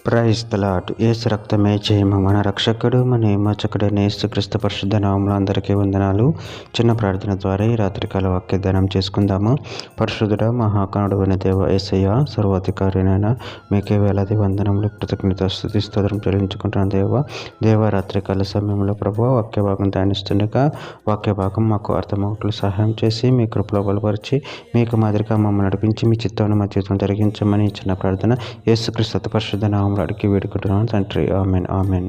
Praise the lord. యేసు రక్తమే జయము. మన రక్షకుడు మన విమోచకుడైన యేసుక్రీస్తు పరిశుద్ధ నామములో అందరికీ వందనాలు. చిన్న ప్రార్థన ద్వారా ఈ రాత్రికాల వాక్య ధ్యానం చేసుకుందాము. పరిశుద్ధుడ మహాకరుడైన దేవ యేసయ్య, సర్వాధికారినైన మీకే వేలాది వందనములు, కృతజ్ఞత, స్తుతి, స్తోత్రం చెల్లించుకుంటున్న దేవ రాత్రికాల సమయంలో ప్రభువా వాక్య భాగం ధ్యానిస్తుండగా వాక్య భాగం మాకు అర్థమవుట్లు సహాయం చేసి మీ కృపలో బలపరిచి మీకు మాదిరిగా మమ్మల్ని నడిపించి మీ చిత్తాన్ని మా జీవితం జరిగించమని చిన్న ప్రార్థన యేసుక్రీస్తు పరిశుద్ధ నామములో అడిగి వేడుకుంటున్నాను తండ్రి. Amen amen.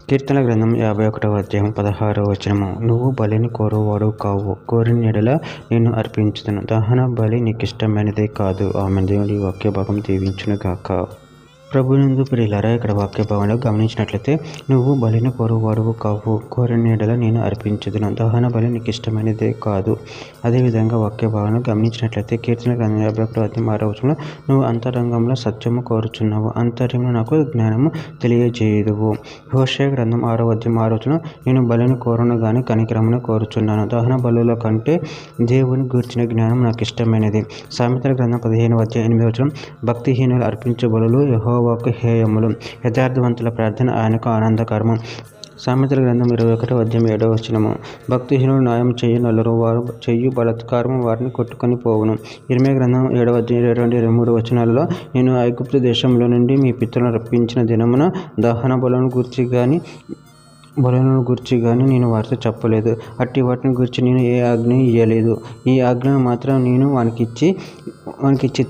కీర్తన గ్రంథం 51వ అధ్యాయం 16వ వచనము. నువ్వు బలిని కోరువాడు కావు, కోరిన ఎడల నేను అర్పించుదును. దహన బలి నీకు ఇష్టమైనదే కాదు. ఆమెన్. దేవుడి వాక్య భాగం దీవించును గాక. ప్రభునందు ప్రియులారా, ఇక్కడ వాక్య భావంలో గమనించినట్లయితే నువ్వు బలిని కోరువాడువు కావు, కోరిన ఎడల నేను అర్పించుదును. దహన బలి నీకు ఇష్టమైనదే కాదు. అదేవిధంగా వాక్య భావనలో గమనించినట్లయితే కీర్తన గ్రంథం 51వ అధ్యాయం 6వ వచనంలో నువ్వు అంతరంగంలో సత్యము కోరుచున్నావు, అంతర్యంలో నాకు జ్ఞానము తెలియజేయుదువు. హోషేయ గ్రంథం 6వ అధ్యాయం 6వ వచనం నేను బలిని కోరును గాని కనికరమును కోరుచున్నాను. దహన బలుల కంటే దేవుని గూర్చిన జ్ఞానం నాకు ఇష్టమైనది. సామెతల గ్రంథం 15వ అధ్యాయం 8వ వచనం భక్తిహీనులు అర్పించే బలులు యెహోవాకు హేయములు, యథార్థవంతుల ప్రార్థన ఆయనకు ఆనందకరము. సామెతల గ్రంథం 21వ అధ్యాయం 7వ వచనము భక్తిహీనులు న్యాయం చేయనొల్లరు, వారు చెయ్యు బలాత్కారము వారిని కొట్టుకొని పోవును. ఇర్మీయా గ్రంథం 7వ అధ్యాయం 22, 23 వచనాలలో నేను ఐగుప్తు దేశంలో నుండి మీ పితరులను రప్పించిన దినమున దహన బలులను గూర్చి కానీ నేను వారితో చెప్పలేదు, అట్టి వాటిని గురించి నేను ఏ ఆజ్ఞ ఇయ్యలేదు. ఈ ఆజ్ఞను మాత్రం నేను వానికి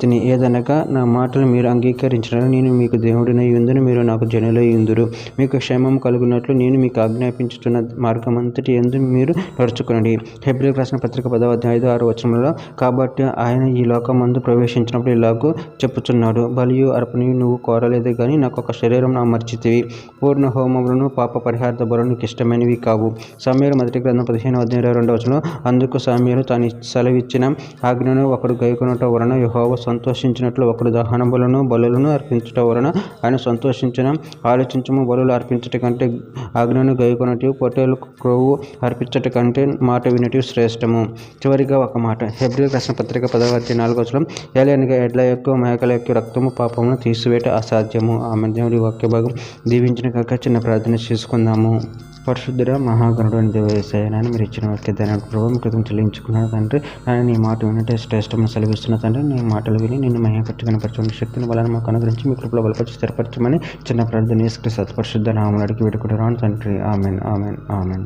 తిని ఏదనగా నా మాటలు మీరు అంగీకరించినారు, నేను మీకు దేవుడినై యుందును, మీరు నాకు జనులై యుందురు. మీకు క్షేమం కలుగునట్లు నేను మీకు ఆజ్ఞాపించుతున్న మార్గమంతటి యందు మీరు నడుచుకొనండి. హెబ్రీయులకు రాసిన పత్రిక 10వ అధ్యాయం 5-6 వచనంలో కాబట్టి ఆయన ఈ లోకమందు ప్రవేశించినప్పుడు ఇలాగూ చెప్పుచున్నాడు, బలియు అర్పణయు నువ్వు కోరలేదు గాని నాకు ఒక శరీరం అమర్చితివి. పూర్ణ హోమములను పాప పరిహార్థ బలులు నీకు ఇష్టమైనవి కావు. సమూయేలు మొదటి గ్రంథం 15వ అధ్యాయం 22వ వచనంలో అందుకు సమూయేలు తాను సెలవిచ్చిన ఆజ్ఞను ఒకడు గైకొనుట వలన యెహోవా సంతోషించినట్లు ఒకడు దహన బలులను అర్పించుట వలన ఆయన సంతోషించిన. ఆలోచించము, బలులు అర్పించుట కంటే ఆజ్ఞను గైకొనటివి, పొట్టేలు క్రొవ్వు అర్పించుట కంటే మాట వినటివి శ్రేష్టము. చివరిగా ఒక మాట, హెబ్రీయులకు రాసిన పత్రిక 10వ అధ్యాయం 4వ వచనం ఏలయనగా ఎడ్ల యొక్క మేకల యొక్క రక్తము పాపమును తీసివేట అసాధ్యము. ఆమె. దేవుడి వాక్య భాగం దీవించిన కాక చిన్న ప్రార్థన చేసుకుందాము. పరిశుద్ధుడ మహాగణుడైన దేవ యేసయ్య, మీరు ఇచ్చిన వాక్య ధ్యానానికి ప్రభు మీ కృతజ్ఞతలు చెల్లించుకున్నాను తండ్రి. నేను నీ మాట వినంటే శ్రేష్టము సెలవిస్తున్న తండ్రి. నీ మాటలు విని నిన్ను మహిమపరచి కనపరచుకునే శక్తిని బలాన్ని మాకు అనుగ్రహించి మీ కృపలో బలపరిచి స్థిరపరచమని చిన్న ప్రార్థన యేసుక్రీస్తు పరిశుద్ధ నామములో అడిగి వేడుకుంటున్నాను తండ్రి. Amen amen amen.